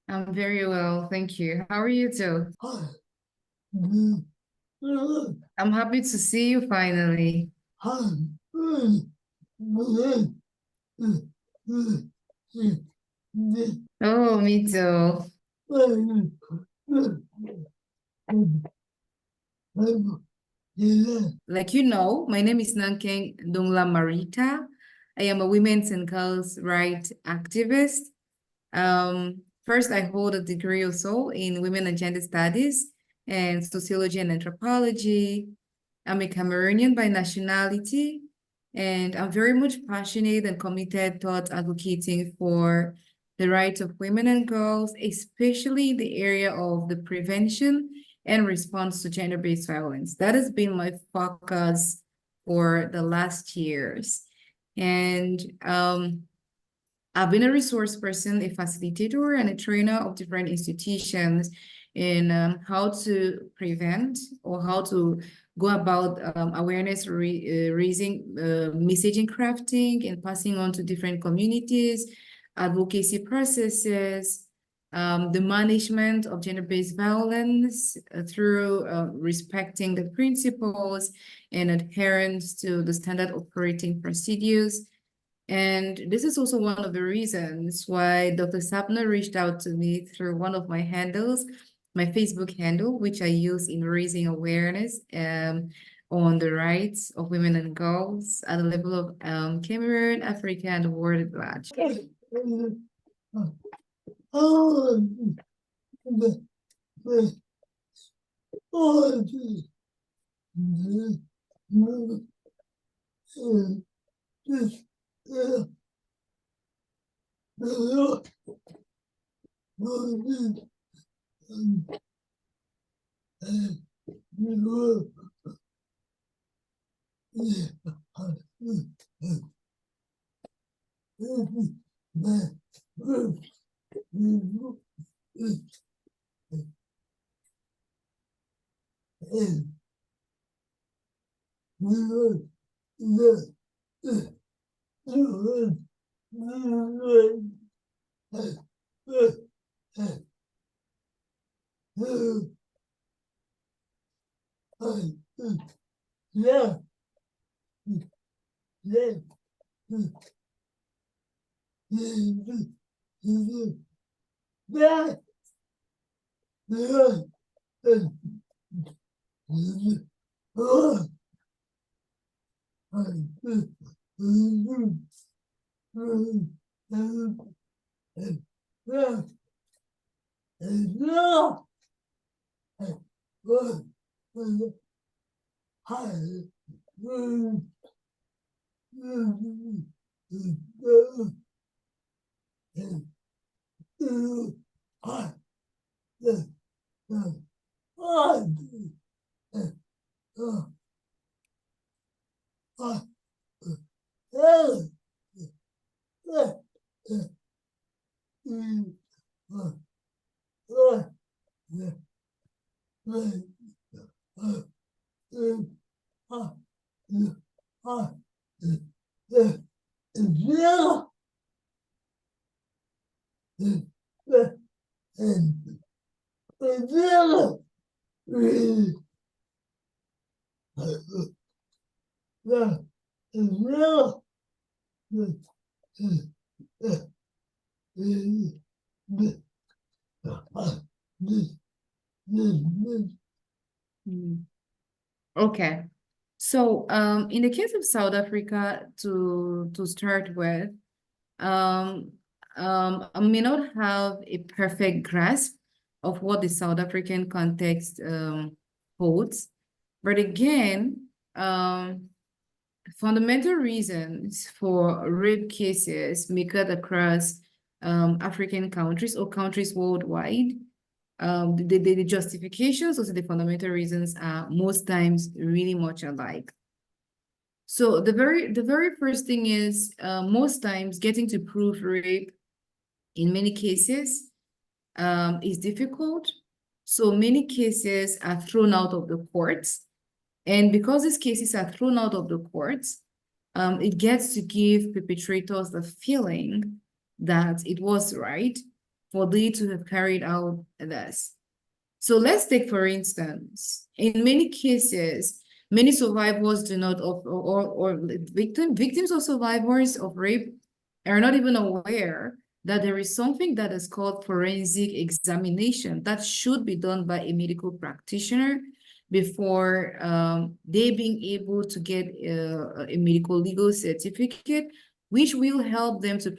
I'm very well, thank you. How are you too? I'm happy to see you finally. Oh, me too. Like you know, my name is Nangkeng Marita. I am a women's and girls' rights activist. First, I hold a degree also in women and gender studies and sociology and anthropology. I'm a Cameroonian by nationality, and I'm very much passionate and committed towards advocating for the rights of women and girls, especially in the area of the prevention and response to gender-based violence. That has been my focus for the last years. And I've been a resource person, a facilitator, and a trainer of different institutions in how to prevent or how to go about awareness raising, messaging crafting, and passing on to different communities, advocacy processes, the management of gender-based violence through respecting the principles and adherence to the standard operating procedures. And this is also one of the reasons why Dr. Sapna reached out to me through one of my handles, my Facebook handle, which I use in raising awareness on the rights of women and girls at the level of Cameroon, Africa, and the world at large. Okay. So in the case of South Africa, to start with, I may not have a perfect grasp of what the South African context holds, but again, fundamental reasons for rape cases may cut across African countries or countries worldwide. The justifications, also the fundamental reasons, are most times really much alike. So the very first thing is most times getting to prove rape in many cases is difficult. So many cases are thrown out of the courts. And because these cases are thrown out of the courts, it gets to give perpetrators the feeling that it was right for they to have carried out this. So let's take, for instance, in many cases, many survivors do not, or victims or survivors of rape are not even aware that there is something that is called forensic examination that should be done by a medical practitioner before they being able to get a medical legal certificate, which will help them to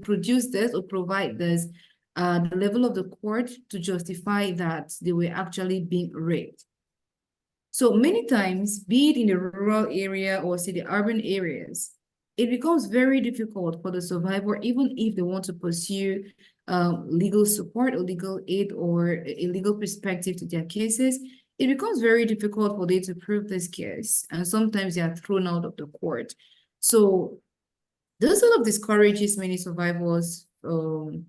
produce this or provide this the level of the court to justify that they were actually being raped. So many times, be it in the rural area or say the urban areas, it becomes very difficult for the survivor, even if they want to pursue legal support or legal aid or a legal perspective to their cases. It becomes very difficult for them to prove this case, and sometimes they are thrown out of the court. So this sort of discourages many survivors from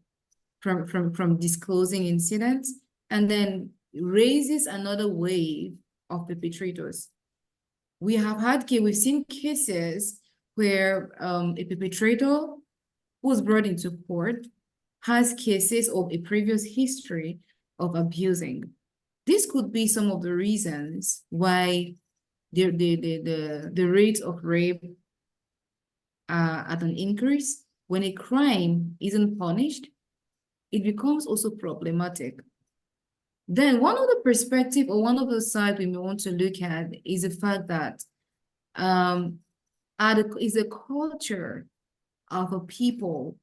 disclosing incidents, and then raises another wave of perpetrators. We've seen cases where a perpetrator who's brought into court has cases of a previous history of abusing. This could be some of the reasons why the rate of rape are at an increase. When a crime isn't punished, it becomes also problematic. Then one of the perspective or one of the side we may want to look at is the fact that is a culture of a people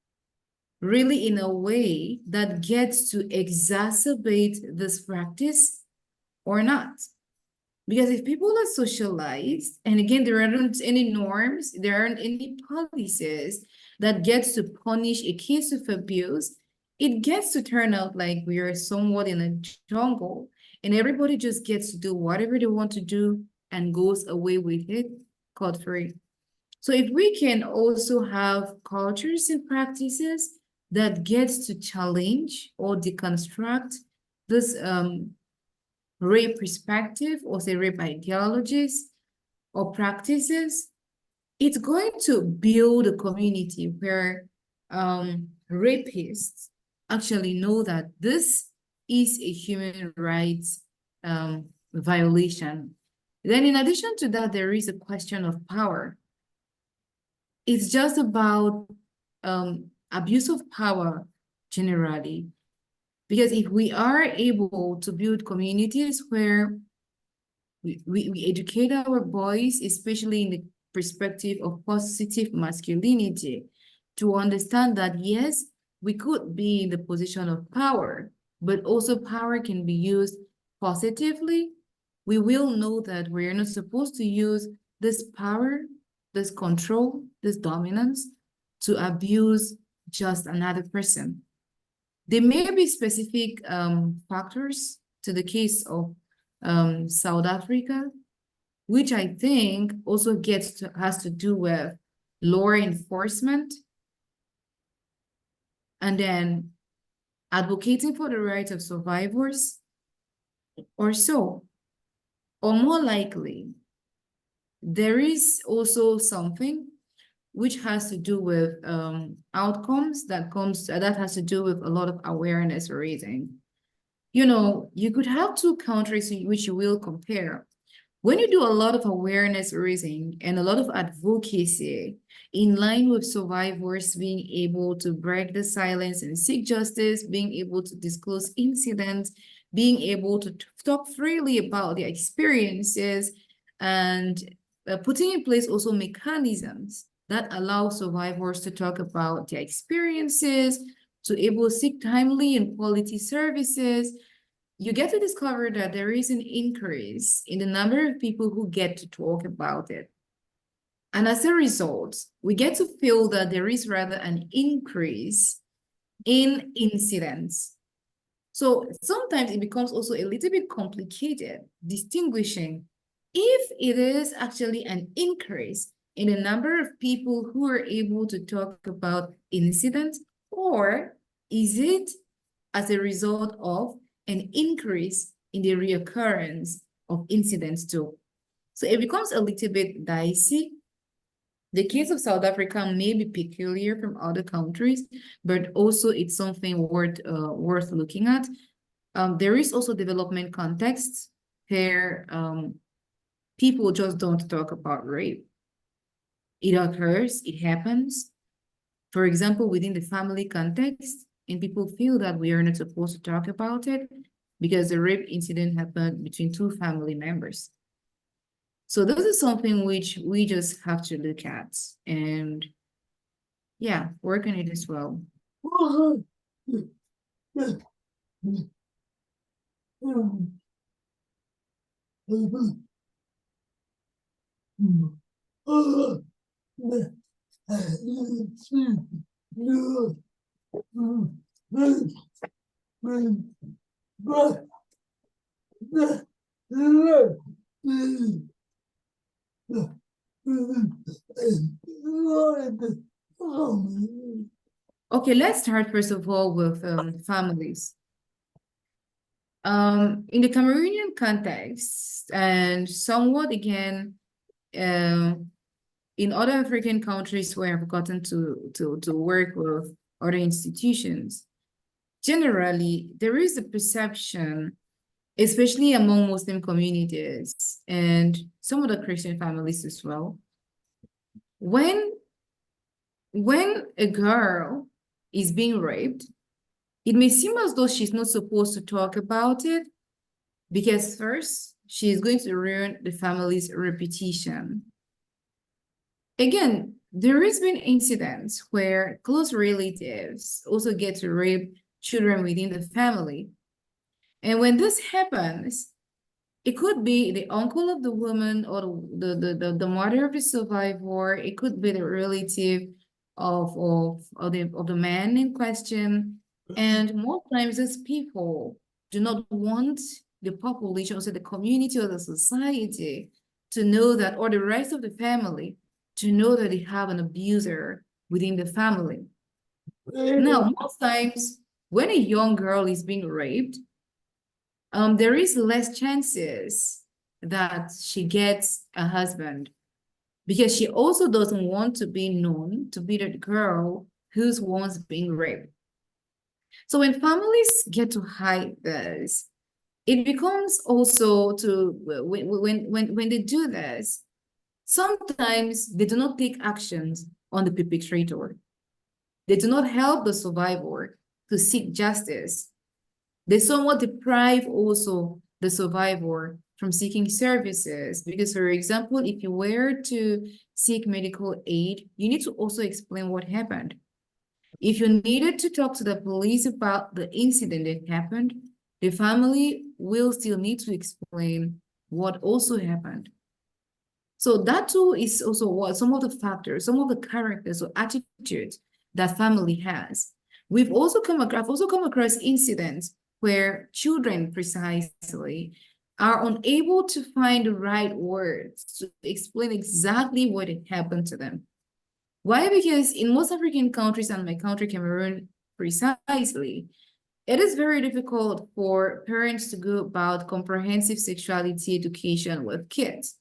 really in a way that gets to exacerbate this practice or not. Because if people are socialized, and again, there aren't any norms, there aren't any policies that gets to punish a case of abuse, it gets to turn out like we are somewhat in a jungle, and everybody just gets to do whatever they want to do and goes away with it scot-free. So if we can also have cultures and practices that gets to challenge or deconstruct this rape perspective or say rape ideologies or practices, it's going to build a community where rapists actually know that this is a human rights violation. Then in addition to that, there is a question of power. It's just about abuse of power generally. Because if we are able to build communities where we educate our boys, especially in the perspective of positive masculinity, to understand that, yes, we could be in the position of power, but also power can be used positively, we will know that we're not supposed to use this power, this control, this dominance to abuse just another person. There may be specific factors to the case of South Africa, which I think also has to do with law enforcement and then advocating for the rights of survivors, or so. Or more likely, there is also something which has to do with outcomes that has to do with a lot of awareness raising. You know, you could have two countries which you will compare. When you do a lot of awareness raising and a lot of advocacy in line with survivors being able to break the silence and seek justice, being able to disclose incidents, being able to talk freely about their experiences, and putting in place also mechanisms that allow survivors to talk about their experiences, to able to seek timely and quality services, you get to discover that there is an increase in the number of people who get to talk about it. And as a result, we get to feel that there is rather an increase in incidents. So sometimes it becomes also a little bit complicated distinguishing if it is actually an increase in the number of people who are able to talk about incidents, or is it as a result of an increase in the reoccurrence of incidents too. So it becomes a little bit dicey. The case of South Africa may be peculiar from other countries, but also it's something worth looking at. There is also development context where people just don't talk about rape. It occurs, it happens. For example, within the family context, and people feel that we are not supposed to talk about it because the rape incident happened between two family members. So this is something which we just have to look at and yeah, work on it as well. Okay, let's start first of all with families. In the Cameroonian context, and somewhat again, in other African countries where I've gotten to work with other institutions, generally there is a perception, especially among Muslim communities and some of the Christian families as well, when a girl is being raped, it may seem as though she's not supposed to talk about it because first, she is going to ruin the family's reputation. Again, there has been incidents where close relatives also get to rape children within the family. And when this happens, it could be the uncle of the woman or the mother of the survivor. It could be the relative of the man in question. And most times these people do not want the population, also the community or the society to know that, or the rest of the family to know that they have an abuser within the family. Now, most times when a young girl is being raped, there is less chances that she gets a husband because she also doesn't want to be known to be the girl who's once being raped. So when families get to hide this, it becomes also to when they do this, sometimes they do not take actions on the perpetrator. They do not help the survivor to seek justice. They somewhat deprive also the survivor from seeking services because, for example, if you were to seek medical aid, you need to also explain what happened. If you needed to talk to the police about the incident that happened, the family will still need to explain what also happened. So that too is also what some of the factors, some of the characters or attitudes that family has. I've also come across incidents where children precisely are unable to find the right words to explain exactly what had happened to them. Why? Because in most African countries, and my country, Cameroon, precisely, it is very difficult for parents to go about comprehensive sexuality education with kids,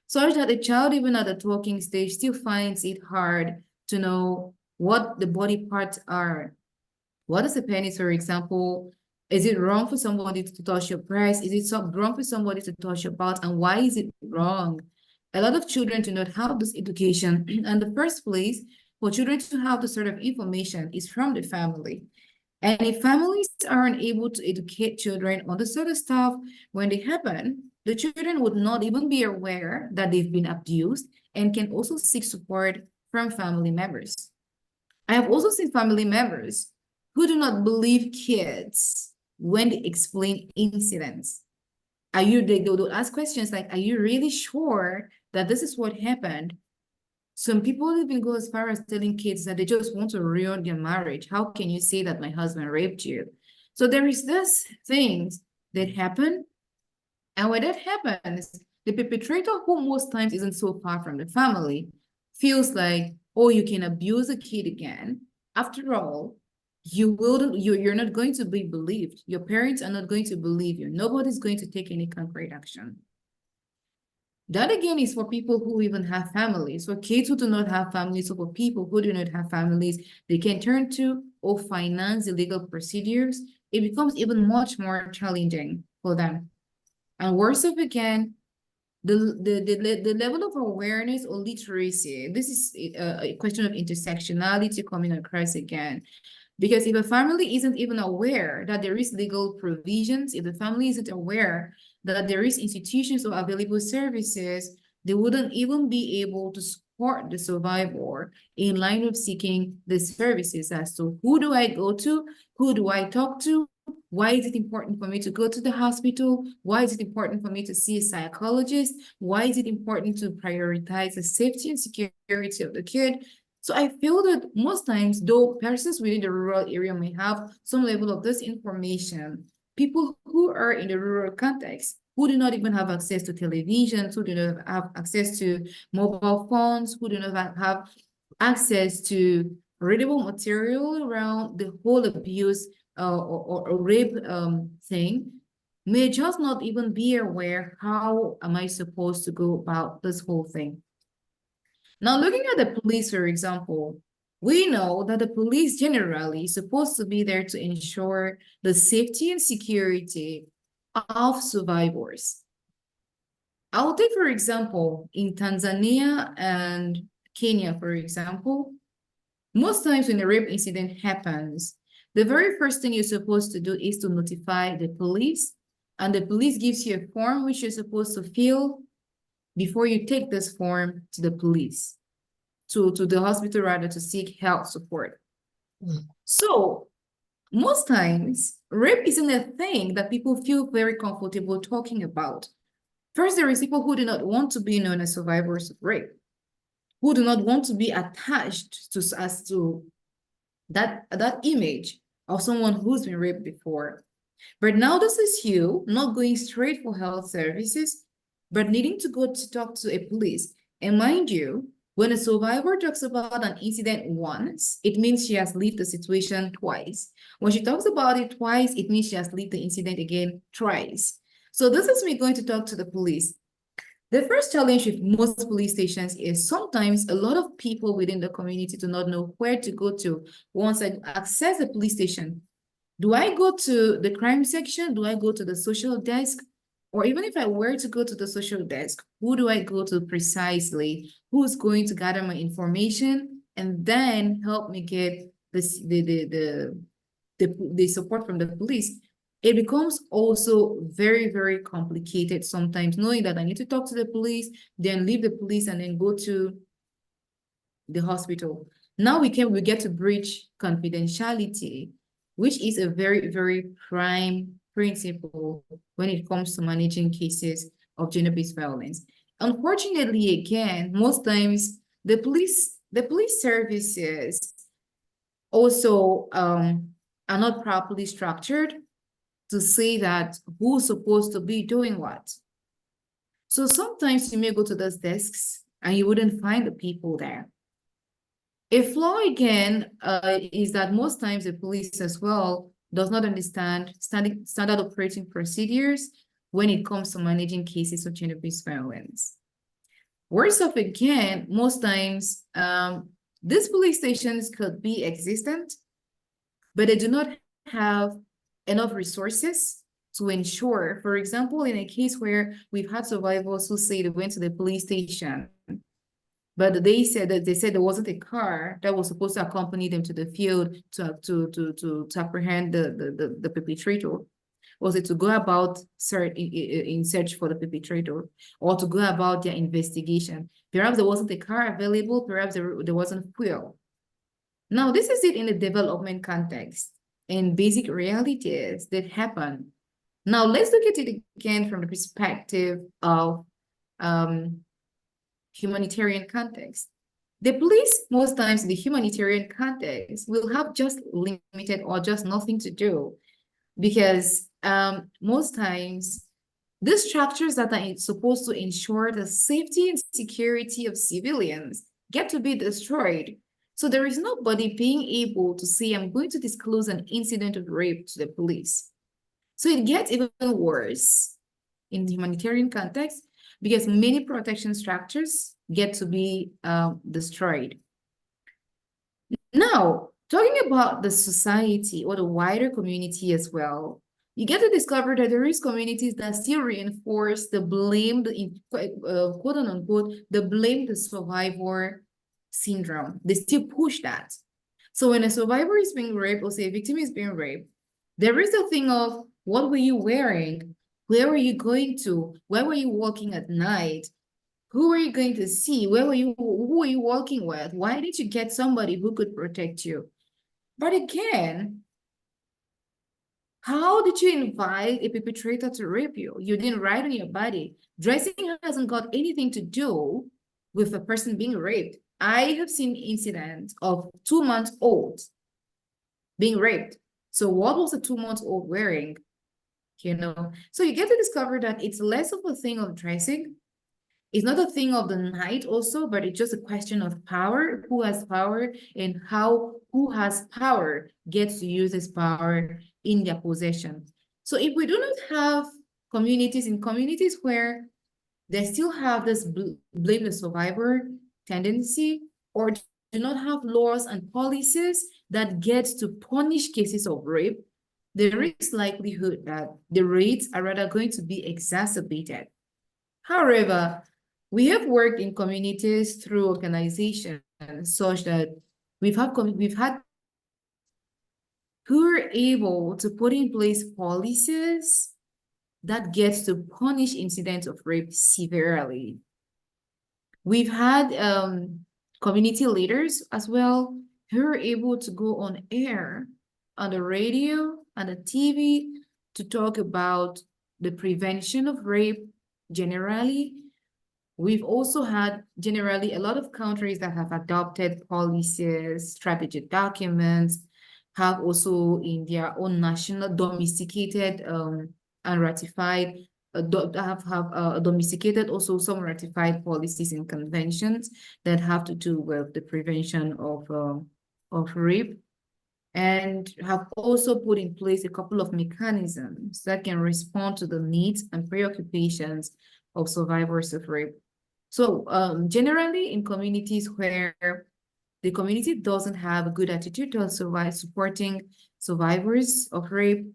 such that a child, even at the talking stage, still finds it hard to know what the body parts are. What is a penis, for example? Is it wrong for somebody to touch your breast? Is it wrong for somebody to touch your butt? And why is it wrong? A lot of children do not have this education. And the first place for children to have this sort of information is from the family. And if families aren't able to educate children on this sort of stuff, when they happen, the children would not even be aware that they've been abused and can also seek support from family members. I have also seen family members who do not believe kids when they explain incidents. They'll ask questions like, are you really sure that this is what happened? Some people even go as far as telling kids that they just want to ruin their marriage. How can you say that my husband raped you? So there is this things that happen. And when that happens, the perpetrator, who most times isn't so far from the family, feels like, oh, you can abuse a kid again. After all, you're not going to be believed. Your parents are not going to believe you. Nobody's going to take any concrete action. That again is for people who even have families, for kids who do not have families, or for people who do not have families, they can turn to or finance the legal procedures. It becomes even much more challenging for them. And worse off again, the level of awareness or literacy, this is a question of intersectionality coming across again. Because if a family isn't even aware that there is legal provisions, if the family isn't aware that there is institutions or available services, they wouldn't even be able to support the survivor in line of seeking the services as to who do I go to, who do I talk to, why is it important for me to go to the hospital? Why is it important for me to see a psychologist? Why is it important to prioritize the safety and security of the kid? So I feel that most times, though persons within the rural area may have some level of this information, people who are in the rural context, who do not even have access to television, who do not have access to mobile phones, who do not have access to readable material around the whole abuse or rape thing, may just not even be aware, how am I supposed to go about this whole thing? Now, looking at the police, for example, we know that the police generally is supposed to be there to ensure the safety and security of survivors. I'll take, for example, in Tanzania and Kenya, for example, most times when a rape incident happens, the very first thing you're supposed to do is to notify the police, and the police gives you a form which you're supposed to fill before you take this form to the police, to the hospital rather, to seek health support. So most times, rape isn't a thing that people feel very comfortable talking about. First, there is people who do not want to be known as survivors of rape, who do not want to be attached to as to that image of someone who's been raped before. But now this is you not going straight for health services, but needing to go to talk to a police. And mind you, when a survivor talks about an incident once, it means she has lived the situation twice. When she talks about it twice, it means she has lived the incident again twice. So this is me going to talk to the police. The first challenge with most police stations is sometimes a lot of people within the community do not know where to go to once I access the police station. Do I go to the crime section? Do I go to the social desk? Or even if I were to go to the social desk, who do I go to precisely? Who's going to gather my information and then help me get this, the support from the police? It becomes also very, very complicated sometimes, knowing that I need to talk to the police, then leave the police and then go to the hospital. Now we get to breach confidentiality, which is a very, very prime principle when it comes to managing cases of gender-based violence. Unfortunately, again, most times the police services also are not properly structured to say that who's supposed to be doing what. So sometimes you may go to those desks and you wouldn't find the people there. A flaw again is that most times the police as well does not understand standard operating procedures when it comes to managing cases of gender-based violence. Worse off again, most times these police stations could be existent, but they do not have enough resources to ensure, for example, in a case where we've had survivors who say they went to the police station, but they said there wasn't a car that was supposed to accompany them to the field to apprehend the perpetrator. Was it to go about in search for the perpetrator, or to go about their investigation? Perhaps there wasn't a car available, perhaps there wasn't fuel. Now, this is it in the development context and basic realities that happen. Now, let's look at it again from the perspective of humanitarian context. The police, most times in the humanitarian context, will have just limited or just nothing to do, because most times these structures that are supposed to ensure the safety and security of civilians get to be destroyed. So there is nobody being able to say, I'm going to disclose an incident of rape to the police. So it gets even worse in the humanitarian context, because many protection structures get to be destroyed. Now, talking about the society or the wider community as well, you get to discover that there is communities that still reinforce the blame, the quote unquote, the blame the survivor syndrome. They still push that. So when a survivor is being raped or say a victim is being raped, there is a thing of what were you wearing? Where were you going to? Where were you walking at night? Who are you going to see? Who are you walking with? Why did you get somebody who could protect you? But again, how did you invite a perpetrator to rape you? You didn't write on your body. Dressing hasn't got anything to do with a person being raped. I have seen incidents of 2 months old being raped. So what was the 2 months old wearing? So you get to discover that it's less of a thing of dressing. It's not a thing of the night also, but it's just a question of power, who has power, and how who has power gets to use this power in their possession. So if we do not have communities where they still have this blame the survivor tendency, or do not have laws and policies that get to punish cases of rape, there is likelihood that the rates are rather going to be exacerbated. However, we have worked in communities through organizations such that we've had who are able to put in place policies that gets to punish incidents of rape severely. We've had community leaders as well who are able to go on air, on the radio, on the TV to talk about the prevention of rape generally. We've also had generally a lot of countries that have adopted policies, strategic documents, have also in their own national domesticated and ratified, have domesticated also some ratified policies and conventions that have to do with the prevention of rape, and have also put in place a couple of mechanisms that can respond to the needs and preoccupations of survivors of rape. So generally in communities where the community doesn't have a good attitude towards supporting survivors of rape,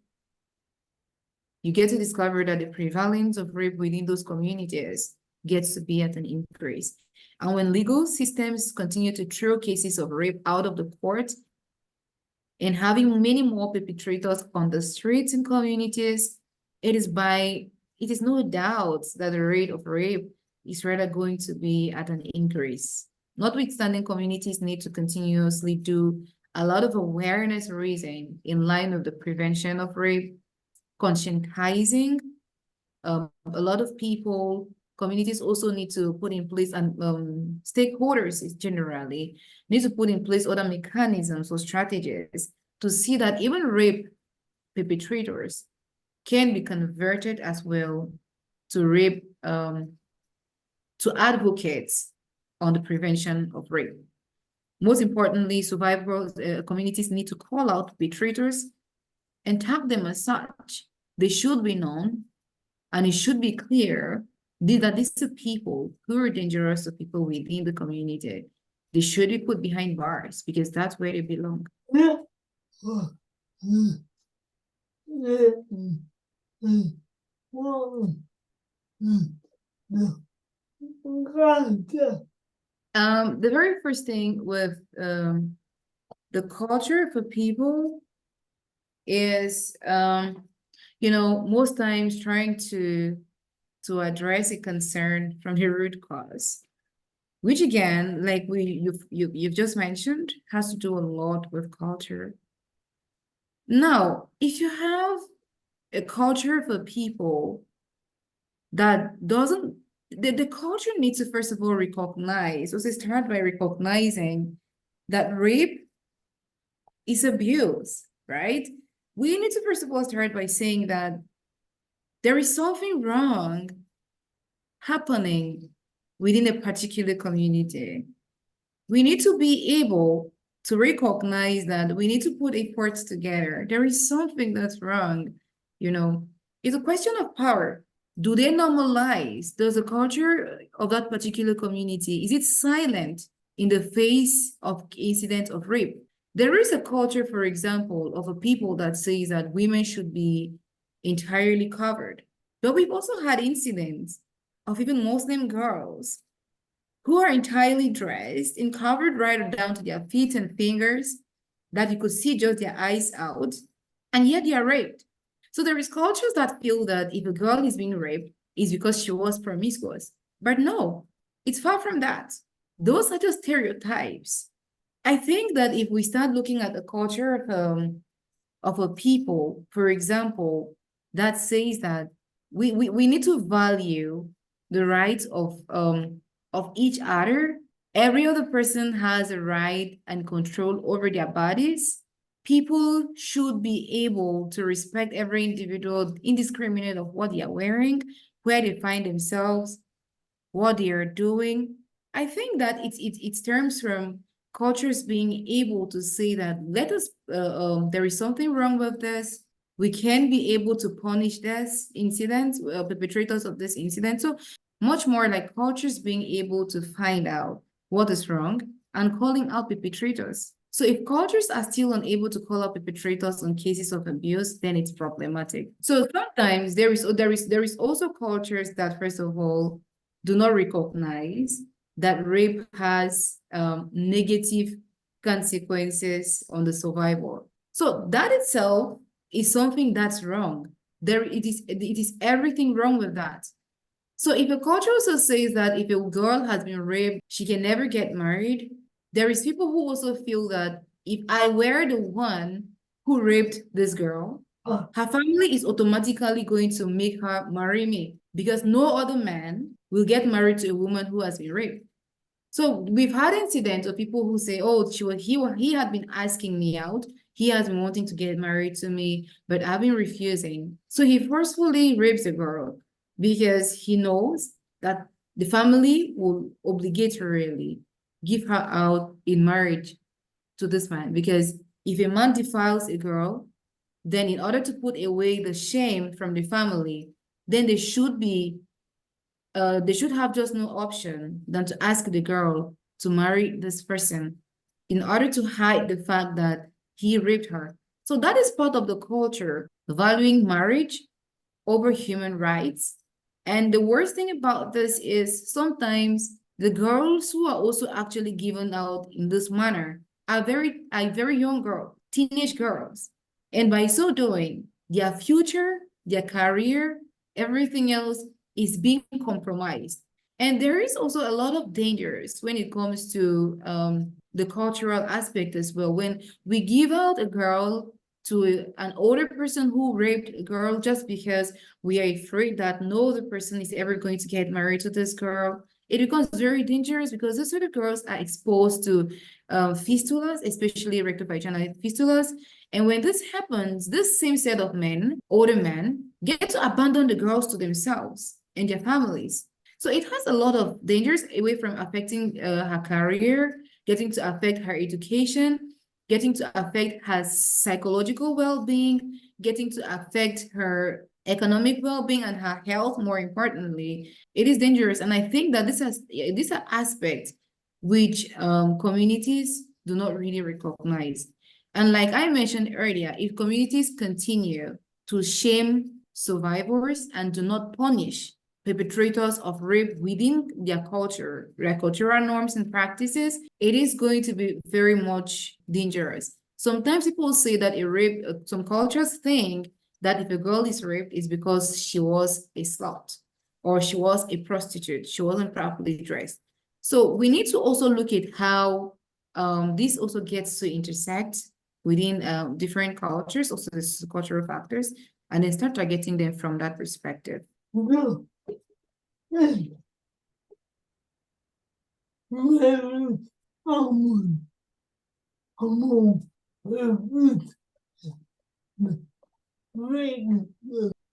you get to discover that the prevalence of rape within those communities gets to be at an increase. And when legal systems continue to throw cases of rape out of the court and having many more perpetrators on the streets in communities, it is no doubt that the rate of rape is rather going to be at an increase. Notwithstanding, communities need to continuously do a lot of awareness raising in line with the prevention of rape, conscientizing a lot of people. Communities also need to put in place, and stakeholders generally need to put in place other mechanisms or strategies to see that even rape perpetrators can be converted as well to rape, to advocates on the prevention of rape. Most importantly, survivors, communities need to call out perpetrators and tag them as such. They should be known, and it should be clear that these are people who are dangerous to people within the community. They should be put behind bars because that's where they belong. The very first thing with the culture for people is, most times trying to address a concern from the root cause, which again, like you've just mentioned, has to do a lot with culture. Now, if you have a culture for people that doesn't, the culture needs to first of all recognize, so start by recognizing that rape is abuse, right? We need to first of all start by saying that there is something wrong happening within a particular community. We need to be able to recognize that we need to put efforts together. There is something that's wrong, It's a question of power. Do they normalize? Does the culture of that particular community, is it silent in the face of incidents of rape? There is a culture, for example, of a people that says that women should be entirely covered. But we've also had incidents of even Muslim girls who are entirely dressed and covered right down to their feet and fingers, that you could see just their eyes out, and yet they are raped. So there is cultures that feel that if a girl is being raped, it's because she was promiscuous. But no, it's far from that. Those are just stereotypes. I think that if we start looking at the culture of a people, for example, that says that we need to value the rights of each other. Every other person has a right and control over their bodies. People should be able to respect every individual, indiscriminate of what they are wearing, where they find themselves, what they are doing. I think that it stems from cultures being able to say that there is something wrong with this. We can be able to punish this incident, perpetrators of this incident. So much more like cultures being able to find out what is wrong and calling out perpetrators. So if cultures are still unable to call out perpetrators on cases of abuse, then it's problematic. So sometimes there is also cultures that, first of all, do not recognize that rape has negative consequences on the survivor. So that itself is something that's wrong. It is everything wrong with that. So if a culture also says that if a girl has been raped, she can never get married, there is people who also feel that if I were the one who raped this girl, her family is automatically going to make her marry me because no other man will get married to a woman who has been raped. So we've had incidents of people who say, oh, he had been asking me out. He has been wanting to get married to me, but I've been refusing. So he forcefully rapes the girl because he knows that the family will obligatorily give her out in marriage to this man. Because if a man defiles a girl, then in order to put away the shame from the family, then they should have just no option than to ask the girl to marry this person in order to hide the fact that he raped her. So that is part of the culture, valuing marriage over human rights. And the worst thing about this is sometimes the girls who are also actually given out in this manner are very young girls, teenage girls. And by so doing, their future, their career, everything else is being compromised. And there is also a lot of dangers when it comes to the cultural aspect as well. When we give out a girl to an older person who raped a girl just because we are afraid that no other person is ever going to get married to this girl, it becomes very dangerous because these sort of girls are exposed to fistulas, especially rectovaginal fistulas. And when this happens, this same set of men, older men, get to abandon the girls to themselves and their families. So it has a lot of dangers away from affecting her career, getting to affect her education, getting to affect her psychological well-being, getting to affect her economic well-being and her health, more importantly. It is dangerous. And I think that these are aspects which communities do not really recognize. And like I mentioned earlier, if communities continue to shame survivors and do not punish perpetrators of rape within their culture, their cultural norms and practices, it is going to be very much dangerous. Sometimes people say that some cultures think that if a girl is raped, it's because she was a slut or she was a prostitute, she wasn't properly dressed. So we need to also look at how this also gets to intersect within different cultures, also the cultural factors, and then start targeting them from that perspective.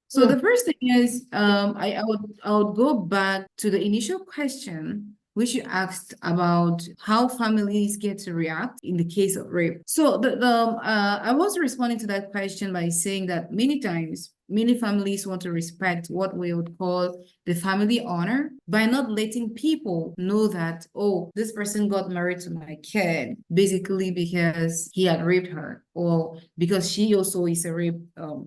So the first thing is, I would go back to the initial question which you asked about how families get to react in the case of rape. So I was responding to that question by saying that many times many families want to respect what we would call the family honor by not letting people know that, oh, this person got married to my kid, basically because he had raped her or because she also is a rape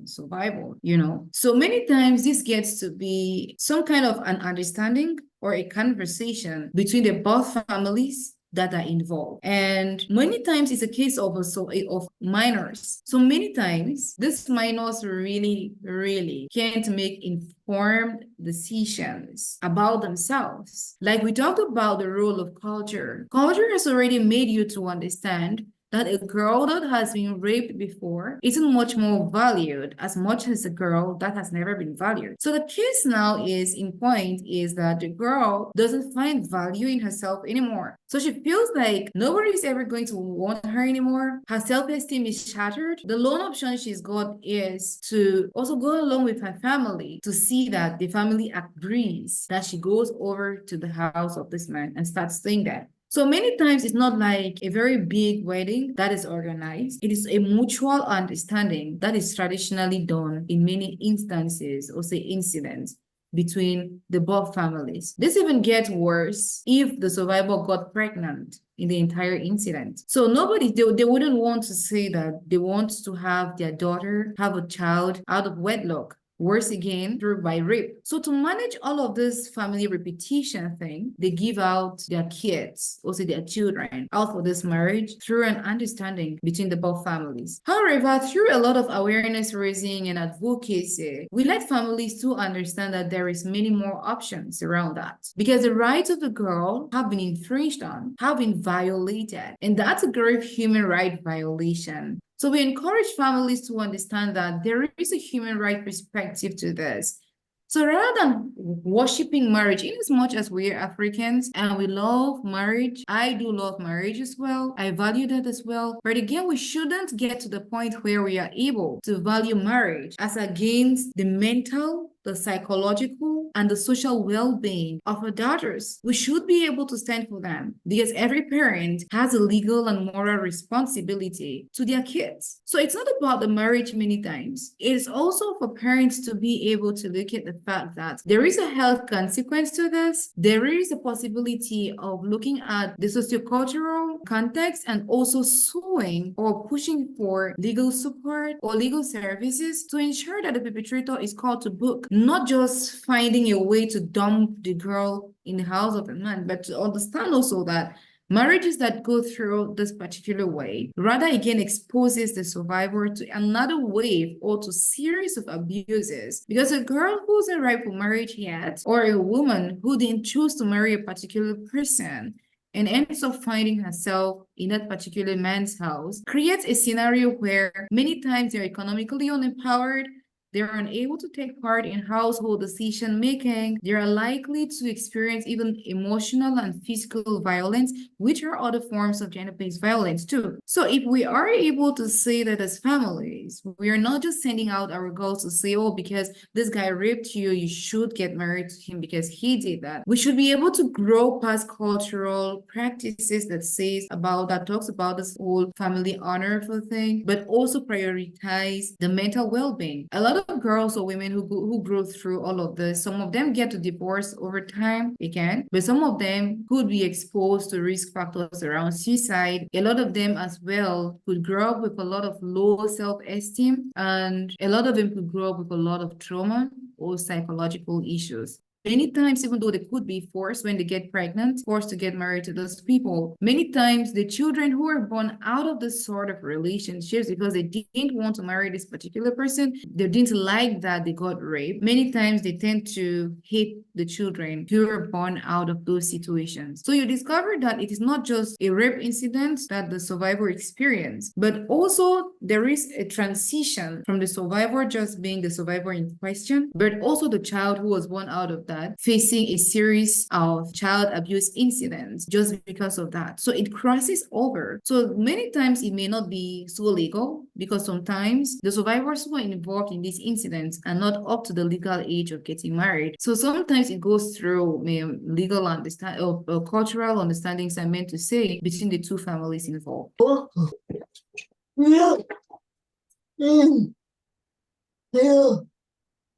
survivor, you know. So many times this gets to be some kind of an understanding or a conversation between the both families that are involved. And many times it's a case of of minors. So many times these minors really can't make informed decisions about themselves. Like we talked about the role of culture. Culture has already made you to understand that a girl that has been raped before isn't much more valued as much as a girl that has never been valued. So the case now is in point is that the girl doesn't find value in herself anymore. So she feels like nobody is ever going to want her anymore. Her self-esteem is shattered. The lone option she's got is to also go along with her family to see that the family agrees that she goes over to the house of this man and starts staying there. So many times it's not like a very big wedding that is organized. It is a mutual understanding that is traditionally done in many instances or say incidents between the both families. This even gets worse if the survivor got pregnant in the entire incident. So they wouldn't want to say that they want to have their daughter have a child out of wedlock. Worse again, through by rape. So to manage all of this family repetition thing, they give out their kids, also their children, out for this marriage through an understanding between the both families. However, through a lot of awareness raising and advocacy, we let families to understand that there is many more options around that. Because the rights of the girl have been infringed on, have been violated, and that's a grave human right violation. So we encourage families to understand that there is a human right perspective to this. So rather than worshipping marriage, in as much as we're Africans and we love marriage, I do love marriage as well. I value that as well. But again, we shouldn't get to the point where we are able to value marriage as against the mental, the psychological, and the social well-being of our daughters. We should be able to stand for them because every parent has a legal and moral responsibility to their kids. So it's not about the marriage many times. It is also for parents to be able to look at the fact that there is a health consequence to this. There is a possibility of looking at the sociocultural context and also suing or pushing for legal support or legal services to ensure that the perpetrator is called to book, not just finding a way to dump the girl in the house of a man, but to understand also that marriages that go through this particular way rather again exposes the survivor to another wave or to series of abuses, because a girl who's not ripe for marriage yet or a woman who didn't choose to marry a particular person and ends up finding herself in that particular man's house creates a scenario where many times they're economically unempowered. They're unable to take part in household decision making. They are likely to experience even emotional and physical violence, which are other forms of gender-based violence too. So if we are able to say that as families, we are not just sending out our girls to say, oh, because this guy raped you, you should get married to him because he did that. We should be able to grow past cultural practices that talks about this whole family honor thing, but also prioritize the mental well-being. A lot of girls or women who grow through all of this, some of them get to divorce over time, they can, but some of them could be exposed to risk factors around suicide. A lot of them as well could grow up with a lot of low self-esteem, and a lot of them could grow up with a lot of trauma or psychological issues. Many times, even though they could be forced when they get pregnant, forced to get married to those people, many times the children who are born out of this sort of relationships because they didn't want to marry this particular person, they didn't like that they got raped. Many times they tend to hate the children who are born out of those situations. So you discover that it is not just a rape incident that the survivor experienced, but also there is a transition from the survivor just being the survivor in question, but also the child who was born out of that facing a series of child abuse incidents just because of that. So it crosses over. So many times it may not be so legal because sometimes the survivors who are involved in these incidents are not up to the legal age of getting married. So sometimes it goes through legal understanding or cultural understandings, I meant to say, between the two families involved.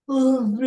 So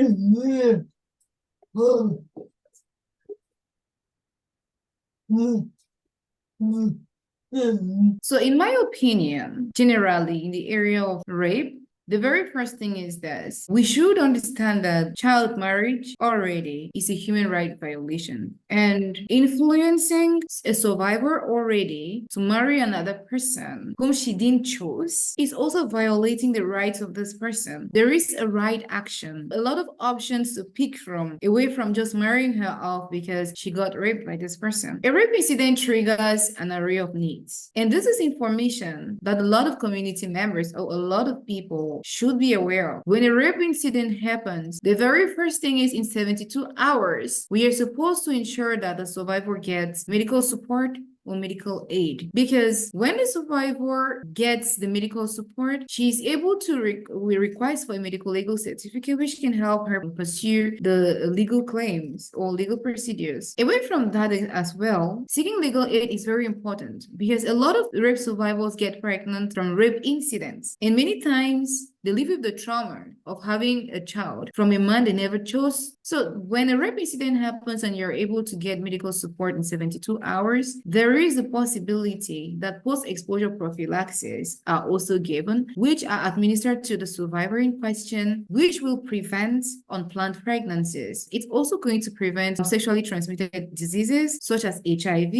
in my opinion, generally in the area of rape, the very first thing is this. We should understand that child marriage already is a human right violation. And influencing a survivor already to marry another person whom she didn't choose is also violating the rights of this person. There is a right action, a lot of options to pick from, away from just marrying her off because she got raped by this person. A rape incident triggers an array of needs. And this is information that a lot of community members or a lot of people should be aware of. When a rape incident happens, the very first thing is in 72 hours, we are supposed to ensure that the survivor gets medical support or medical aid. Because when the survivor gets the medical support, she's able to request for a medical legal certificate, which can help her pursue the legal claims or legal procedures. Away from that as well, seeking legal aid is very important because a lot of rape survivors get pregnant from rape incidents. And many times, they live with the trauma of having a child from a man they never chose. So when a rape incident happens and you're able to get medical support in 72 hours, there is a possibility that post-exposure prophylaxis are also given, which are administered to the survivor in question, which will prevent unplanned pregnancies. It's also going to prevent sexually transmitted diseases such as HIV,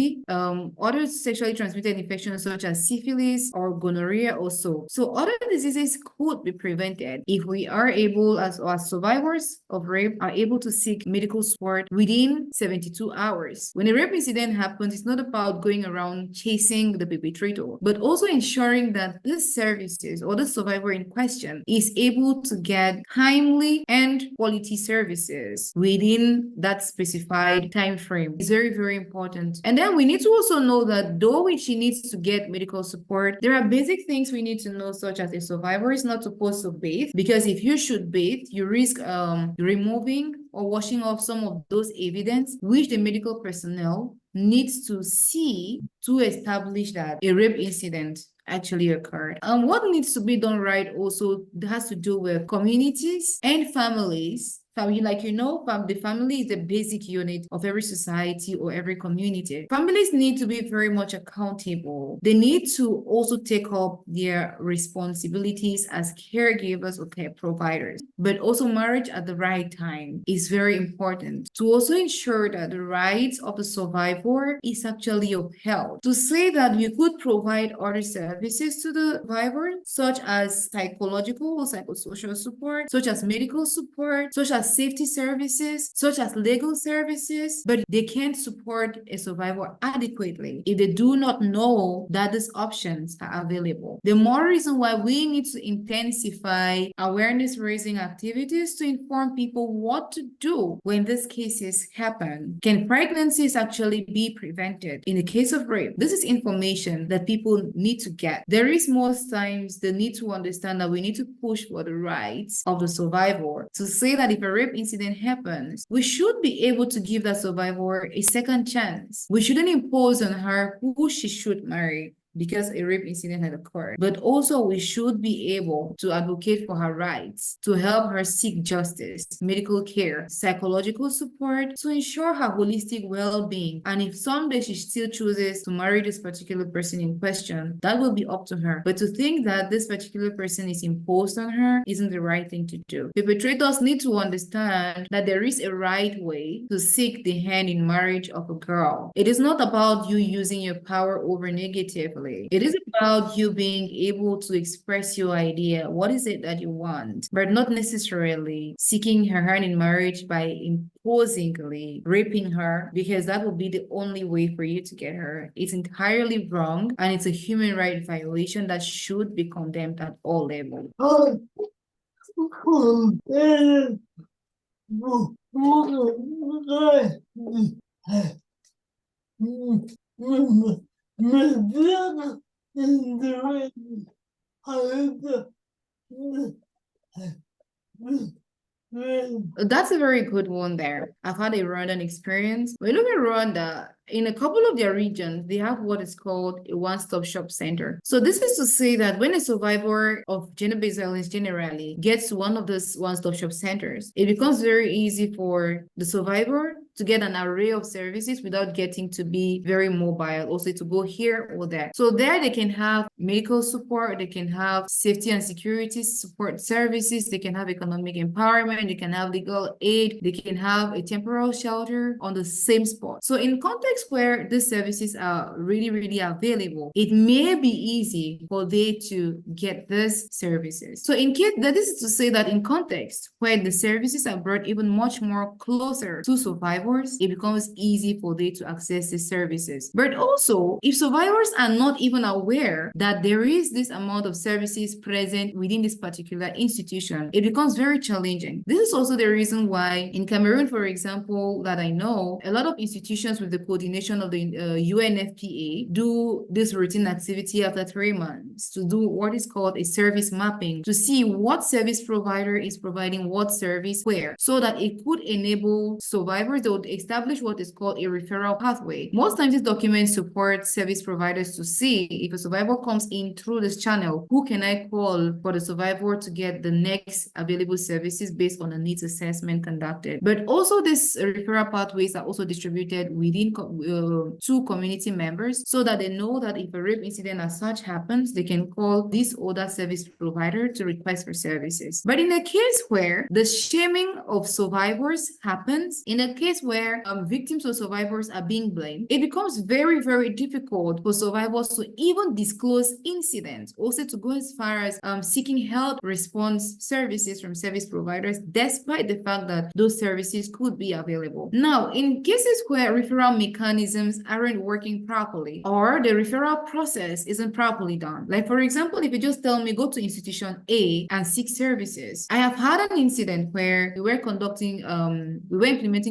other sexually transmitted infections such as syphilis or gonorrhea also. So other diseases could be prevented if we are able, as survivors of rape, are able to seek medical support within 72 hours. When a rape incident happens, it's not about going around chasing the perpetrator, but also ensuring that these services or the survivor in question is able to get timely and quality services within that specified time frame. It's very, very important. And then we need to also know that though she needs to get medical support, there are basic things we need to know, such as a survivor is not supposed to bathe, because if you should bathe, you risk removing or washing off some of those evidence which the medical personnel needs to see to establish that a rape incident actually occurred. What needs to be done right also has to do with communities and families. Family, like the family is the basic unit of every society or every community. Families need to be very much accountable. They need to also take up their responsibilities as caregivers or care providers. But also marriage at the right time is very important to also ensure that the rights of the survivor is actually upheld. To say that you could provide other services to the survivor, such as psychological or psychosocial support, such as medical support, such as safety services, such as legal services, but they can't support a survivor adequately if they do not know that these options are available. The more reason why we need to intensify awareness raising activities to inform people what to do when these cases happen. Can pregnancies actually be prevented? In the case of rape, this is information that people need to get. There is most times the need to understand that we need to push for the rights of the survivor to say that if a rape incident happens, we should be able to give that survivor a second chance. We shouldn't impose on her who she should marry because a rape incident had occurred. But also we should be able to advocate for her rights, to help her seek justice, medical care, psychological support, to ensure her holistic well-being. And if someday she still chooses to marry this particular person in question, that will be up to her. But to think that this particular person is imposed on her isn't the right thing to do. Perpetrators need to understand that there is a right way to seek the hand in marriage of a girl. It is not about you using your power over negatively. It is about you being able to express your idea. What is it that you want? But not necessarily seeking her hand in marriage by imposingly raping her, because that will be the only way for you to get her. It's entirely wrong, and it's a human rights violation that should be condemned at all levels. That's a very good one there. I've had a Rwandan experience. When you look at Rwanda, in a couple of their regions, they have what is called a one-stop shop center. So this is to say that when a survivor of gender-based violence generally gets to one of those one-stop shop centers, it becomes very easy for the survivor to get an array of services without getting to be very mobile, also to go here or there. So there they can have medical support, they can have safety and security support services, they can have economic empowerment, they can have legal aid, they can have a temporary shelter on the same spot. So in context where these services are really available, it may be easy for they to get these services. So in case that is to say that in context where the services are brought even much more closer to survivors, it becomes easy for they to access these services. But also, if survivors are not even aware that there is this amount of services present within this particular institution, it becomes very challenging. This is also the reason why in Cameroon, for example, that I know, a lot of institutions with the coordination of the UNFPA do this routine activity after 3 months to do what is called a service mapping to see what service provider is providing what service where, so that it could enable survivors to establish what is called a referral pathway. Most times these documents support service providers to see if a survivor comes in through this channel, who can I call for the survivor to get the next available services based on a needs assessment conducted. But also these referral pathways are also distributed within two community members so that they know that if a rape incident as such happens, they can call this other service provider to request for services. But in a case where the shaming of survivors happens, in a case where victims or survivors are being blamed, it becomes very difficult for survivors to even disclose incidents, also to go as far as seeking health response services from service providers, despite the fact that those services could be available. Now, in cases where referral mechanisms aren't working properly, or the referral process isn't properly done, like for example, if you just tell me go to institution A and seek services. I have had an incident where we were implementing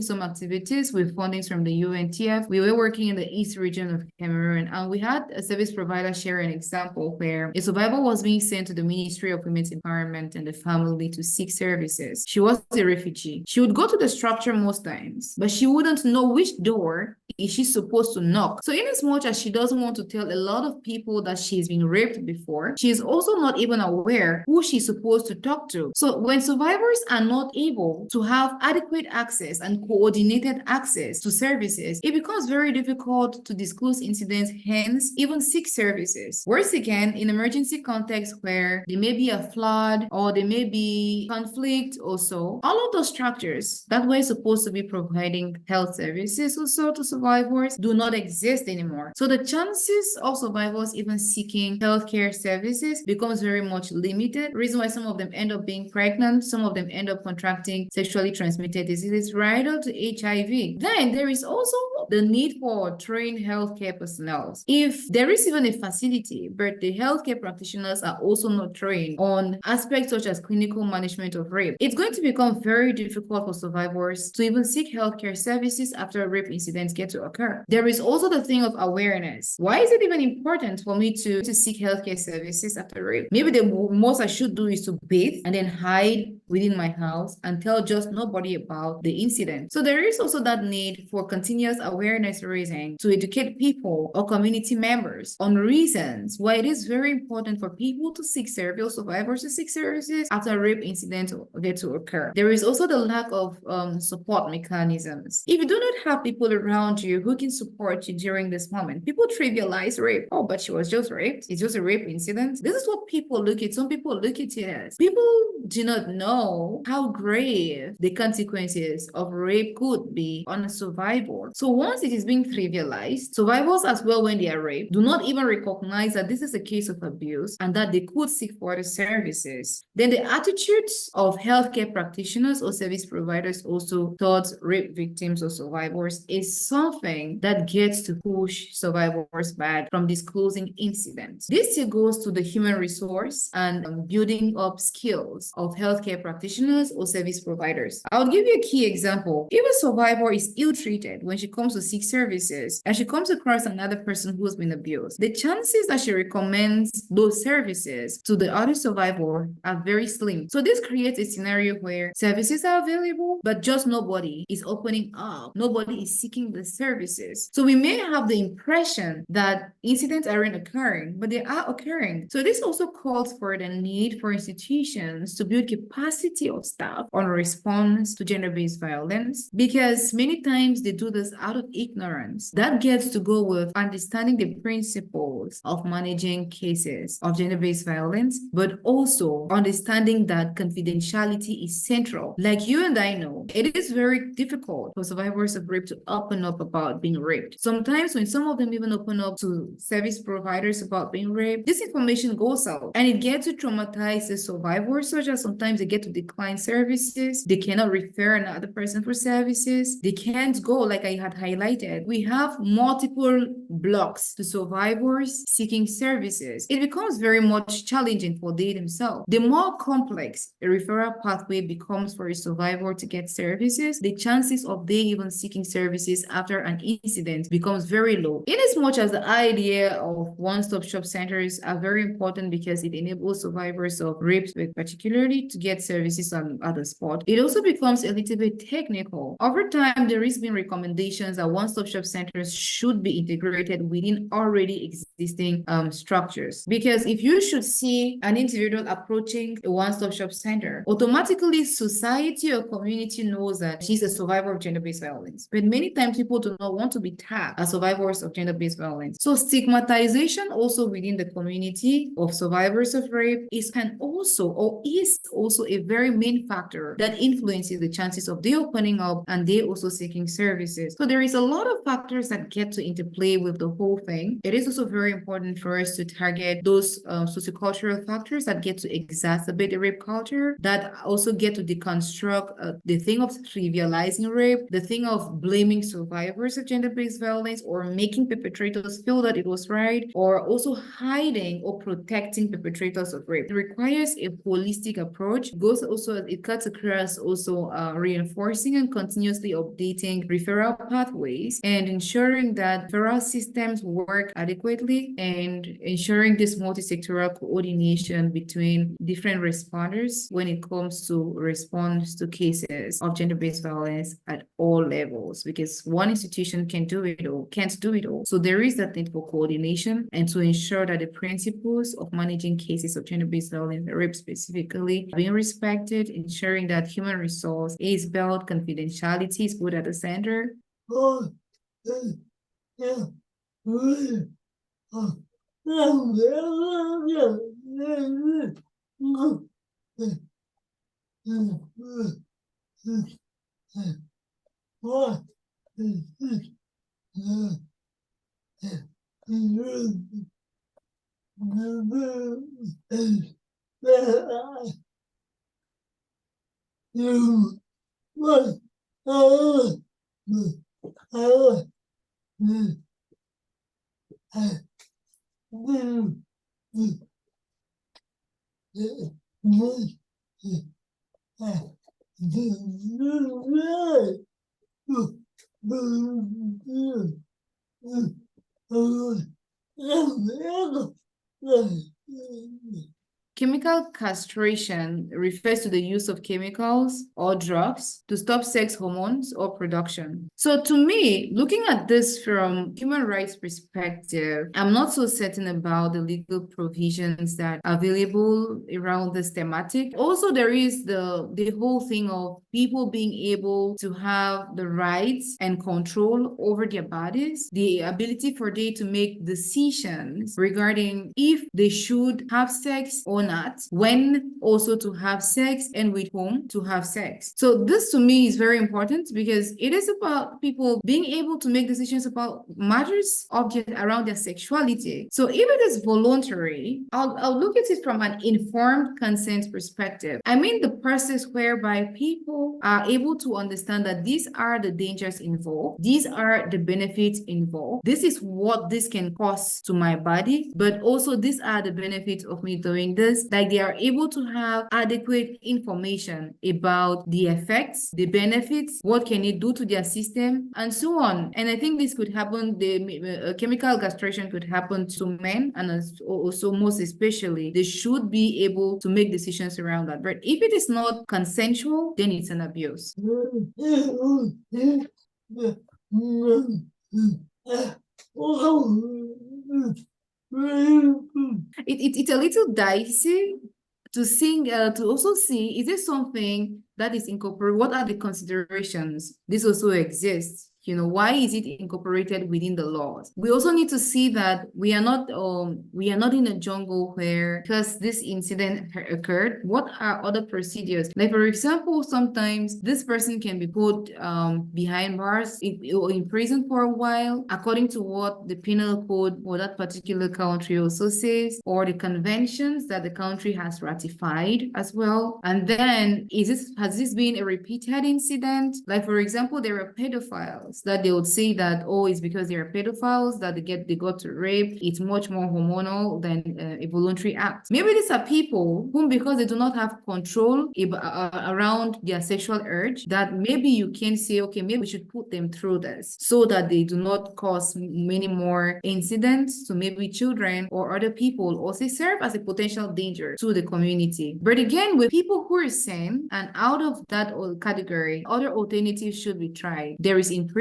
some activities with fundings from the UNTF. We were working in the East region of Cameroon, and we had a service provider share an example where a survivor was being sent to the Ministry of Women's Empowerment and the Family to seek services. She was a refugee. She would go to the structure most times, but she wouldn't know which door is she supposed to knock. So in as much as she doesn't want to tell a lot of people that she's been raped before, she is also not even aware who she's supposed to talk to. So when survivors are not able to have adequate access and coordinated access to services, it becomes very difficult to disclose incidents, hence even seek services. Worse again, in emergency contexts where there may be a flood or there may be conflict or so, all of those structures that were supposed to be providing health services also to survivors do not exist anymore. So the chances of survivors even seeking healthcare services becomes very much limited. Reason why some of them end up being pregnant, some of them end up contracting sexually transmitted diseases right up to HIV. Then there is also the need for trained healthcare personnel. If there is even a facility, but the healthcare practitioners are also not trained on aspects such as clinical management of rape, it's going to become very difficult for survivors to even seek healthcare services after rape incidents get to occur. There is also the thing of awareness. Why is it even important for me to seek healthcare services after rape? Maybe the most I should do is to bathe and then hide within my house and tell just nobody about the incident. So there is also that need for continuous awareness raising to educate people or community members on reasons why it is very important for people to seek service, survivors to seek services after rape incidents get to occur. There is also the lack of support mechanisms. If you do not have people around you who can support you during this moment, people trivialize rape. Oh, but she was just raped. It's just a rape incident. This is what people look at. Some people look at it as. People do not know how grave the consequences of rape could be on a survivor. So once it is being trivialized, survivors as well, when they are raped, do not even recognize that this is a case of abuse and that they could seek further services. Then the attitudes of healthcare practitioners or service providers also towards rape victims or survivors is something that gets to push survivors back from disclosing incidents. This still goes to the human resource and building up skills of healthcare practitioners or service providers. I'll give you a key example. If a survivor is ill-treated when she comes to to seek services and she comes across another person who's been abused, the chances that she recommends those services to the other survivor are very slim. So this creates a scenario where services are available, but just nobody is opening up. Nobody is seeking the services. So we may have the impression that incidents aren't occurring, but they are occurring. So this also calls for the need for institutions to build capacity of staff on response to gender-based violence, because many times they do this out of ignorance. That gets to go with understanding the principles of managing cases of gender-based violence, but also understanding that confidentiality is central. Like you and I know, it is very difficult for survivors of rape to open up about being raped. Sometimes when some of them even open up to service providers about being raped, this information goes out and it gets to traumatize the survivors, such as sometimes they get to decline services, they cannot refer another person for services, they can't go, like I had highlighted. We have multiple blocks to survivors seeking services. It becomes very much challenging for they themselves. The more complex a referral pathway becomes for a survivor to get services, the chances of they even seeking services after an incident becomes very low. In as much as the idea of one-stop shop centers are very important because it enables survivors of rapes, particularly, to get services on the spot, it also becomes a little bit technical. Over time, there has been recommendations that one-stop shop centers should be integrated within already existing structures. Because if you should see an individual approaching a one-stop shop center, automatically society or community knows that she's a survivor of gender-based violence. But many times people do not want to be tagged as survivors of gender-based violence. So stigmatization also within the community of survivors of rape is also a very main factor that influences the chances of they opening up and they also seeking services. So there is a lot of factors that get to interplay with the whole thing. It is also very important for us to target those sociocultural factors that get to exacerbate the rape culture, that also get to deconstruct the thing of trivializing rape, the thing of blaming survivors of gender-based violence or making perpetrators feel that it was right, or also hiding or protecting perpetrators of rape. It requires a holistic approach. It cuts across also reinforcing and continuously updating referral pathways and ensuring that referral systems work adequately and ensuring this multi-sectoral coordination between different responders when it comes to response to cases of gender-based violence at all levels, because one institution can't do it all. So there is that need for coordination and to ensure that the principles of managing cases of gender-based violence, rape specifically, are being respected, ensuring that human resource is built, confidentiality is put at the center. Chemical castration refers to the use of chemicals or drugs to stop sex hormones or production. So to me, looking at this from human rights perspective, I'm not so certain about the legal provisions that are available around this thematic. Also, there is the whole thing of people being able to have the rights and control over their bodies, the ability for they to make decisions regarding if they should have sex or not, when also to have sex, and with whom to have sex. So this to me is very important because it is about people being able to make decisions about matters around their sexuality. So if it is voluntary, I'll look at it from an informed consent perspective. I mean the process whereby people are able to understand that these are the dangers involved, these are the benefits involved, this is what this can cause to my body, but also these are the benefits of me doing this. feels like they are able to have adequate information about the effects, the benefits, what can it do to their system, and so on. And I think this could happen, the chemical castration could happen to men, and also most especially, they should be able to make decisions around that. But if it is not consensual, then it's an abuse. It's a little dicey to also see, is this something that is incorporated? What are the considerations? This also exists. Why is it incorporated within the laws? We also need to see that we are not in a jungle where, because this incident occurred, what are other procedures? Like, for example, sometimes this person can be put behind bars in prison for a while, according to what the penal code for that particular country also says, or the conventions that the country has ratified as well. And then has this been a repeated incident? Like, for example, there are pedophiles that they would say that, oh, it's because they are pedophiles that they got to rape. It's much more hormonal than a voluntary act. Maybe these are people whom, because they do not have control around their sexual urge, that maybe you can say, okay, maybe we should put them through this so that they do not cause many more incidents to maybe children or other people, or they serve as a potential danger to the community. But again, with people who are sane and out of that category, other alternatives should be tried. There is imprisonment,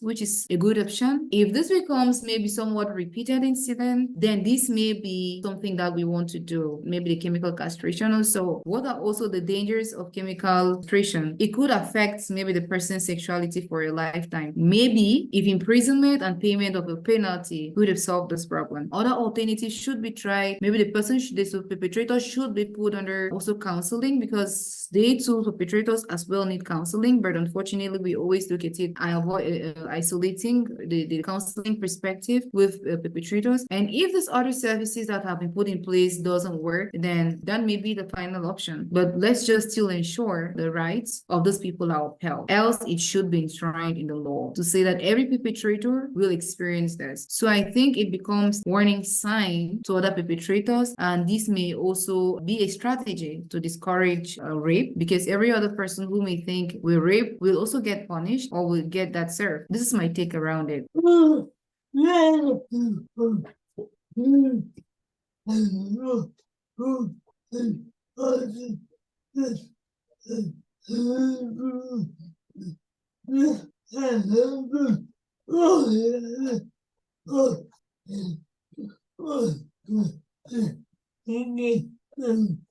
which is a good option. If this becomes maybe somewhat repeated incident, then this may be something that we want to do. Maybe the chemical castration also. What are also the dangers of chemical castration? It could affect maybe the person's sexuality for a lifetime. Maybe if imprisonment and payment of a penalty could have solved this problem. Other alternatives should be tried. Maybe the perpetrator should be put under also counseling, because they too, perpetrators as well, need counseling. But unfortunately, we always look at it isolating the counseling perspective with perpetrators. And if these other services that have been put in place doesn't work, then that may be the final option. But let's just still ensure the rights of those people are upheld. Else, it should be enshrined in the law to say that every perpetrator will experience this. So I think it becomes a warning sign to other perpetrators, and this may also be a strategy to discourage rape, because every other person who may think will rape will also get punished or will get that served. This is my take around it.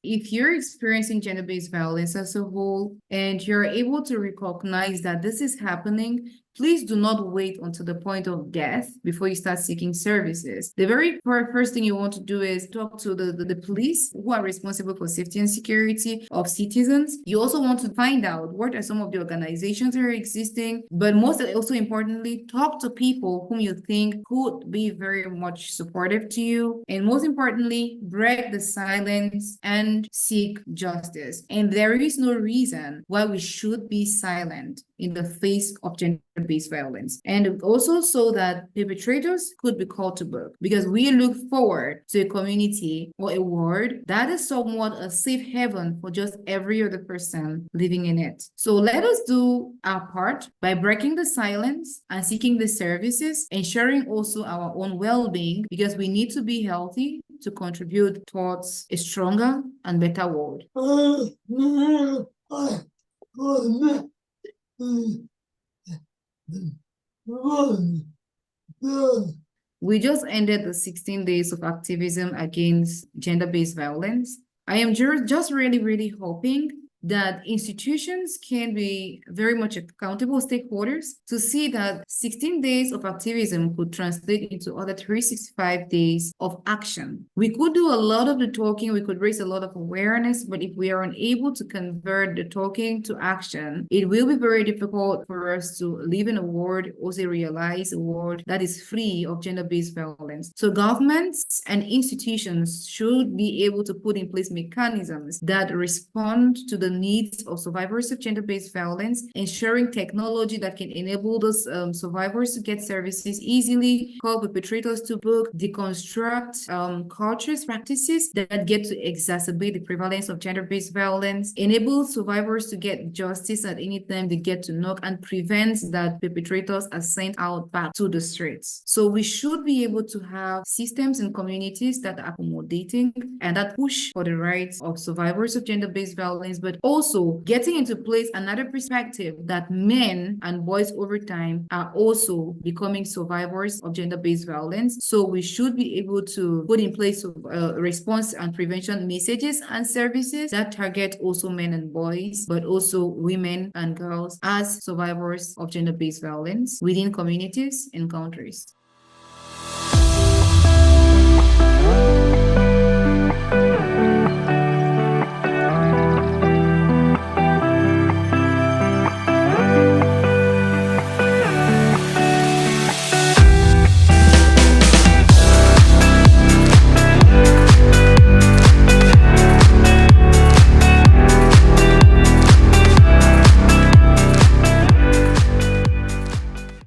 If you're experiencing gender-based violence as a whole and you're able to recognize that this is happening, please do not wait until the point of death before you start seeking services. The very first thing you want to do is talk to the police, who are responsible for safety and security of citizens. You also want to find out what are some of the organizations that are existing, but most also importantly, talk to people whom you think could be very much supportive to you. And most importantly, break the silence and seek justice. And there is no reason why we should be silent in the face of gender-based violence. And also so that perpetrators could be called to book, because we look forward to a community or a world that is somewhat a safe haven for just every other person living in it. So let us do our part by breaking the silence and seeking the services, ensuring also our own well-being, because we need to be healthy to contribute towards a stronger and better world. We just ended the 16 days of activism against gender-based violence. I am just really, really hoping that institutions can be very much accountable stakeholders to see that 16 days of activism could translate into other 365 days of action. We could do a lot of the talking, we could raise a lot of awareness, but if we are unable to convert the talking to action, it will be very difficult for us to live in a world, also realize a world that is free of gender-based violence. So governments and institutions should be able to put in place mechanisms that respond to the needs of survivors of gender-based violence, ensuring technology that can enable those survivors to get services easily, call perpetrators to book, deconstruct cultures, practices that get to exacerbate the prevalence of gender-based violence, enable survivors to get justice at any time they get to knock, and prevents that perpetrators are sent out back to the streets. So we should be able to have systems and communities that are accommodating and that push for the rights of survivors of gender-based violence, but also getting into place another perspective that men and boys over time are also becoming survivors of gender-based violence. So we should be able to put in place response and prevention messages and services that target also men and boys, but also women and girls as survivors of gender-based violence within communities and countries.